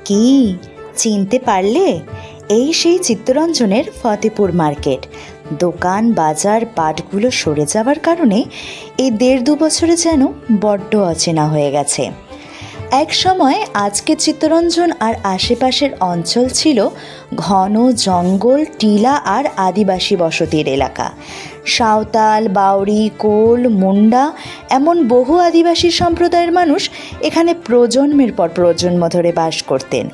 কি চিনতে পারলে? এই সেই চিত্তরঞ্জনের ফতেপুর মার্কেট। দোকান বাজার পাটগুলো সরে যাওয়ার কারণে এই ১.৫-২ বছরে যেন বড্ড অচেনা হয়ে গেছে। এক সময় আজকে চিত্তরঞ্জন আর আশেপাশের অঞ্চল ছিল ঘন জঙ্গল, টিলা আর আদিবাসী বসতির এলাকা। সাঁওতাল, বাউরি, কোল, মুন্ডা এমন বহু আদিবাসী সম্প্রদায়ের মানুষ এখানে প্রজন্মের পর প্রজন্ম ধরে বাস করতেন।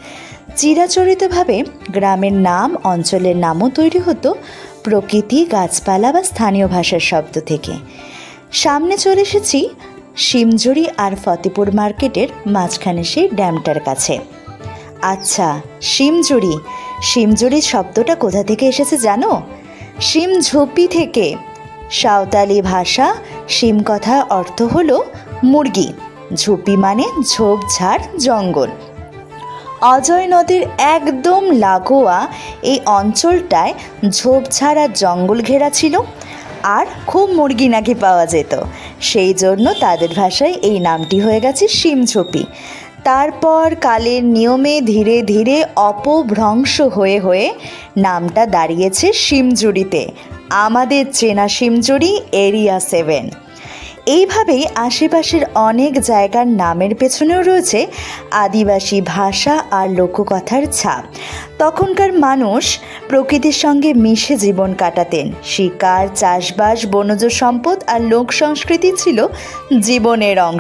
চিরাচরিতভাবে গ্রামের নাম, অঞ্চলের নামও তৈরি হতো প্রকৃতি, গাছপালা বা স্থানীয় ভাষার শব্দ থেকে। সামনে চলে এসেছি শিমজুরি আর ফতেপুর মার্কেটের মাঝখানে সেই ড্যামটার কাছে। আচ্ছা, শিমজুরি শব্দটা কোথা থেকে এসেছে জানো? শিমঝুপি থেকে। সাঁওতালি ভাষা শিম কথার অর্থ হলো মুরগি, ঝুপি মানে ঝোপঝাড়, জঙ্গল। অজয় নদীর একদম লাগোয়া এই অঞ্চলটায় ঝোপঝাড় আর জঙ্গল ঘেরা ছিল, আর খুব মুরগি নাকি পাওয়া যেত। সেই জন্য তাদের ভাষায় এই নামটি হয়ে গেছে শিমঝুপি। তারপর কালের নিয়মে ধীরে ধীরে অপভ্রংশ হয়ে হয়ে নামটা দাঁড়িয়েছে শিমজুরিতে, আমাদের চেনা শিমজুরি এরিয়া 7। এইভাবেই আশেপাশের অনেক জায়গার নামের পেছনেও রয়েছে আদিবাসী ভাষা আর লোককথার ছাপ। তখনকার মানুষ প্রকৃতির সঙ্গে মিশে জীবন কাটাতেন। শিকার, চাষবাস, বনজ সম্পদ আর লোক সংস্কৃতি ছিল জীবনের অংশ।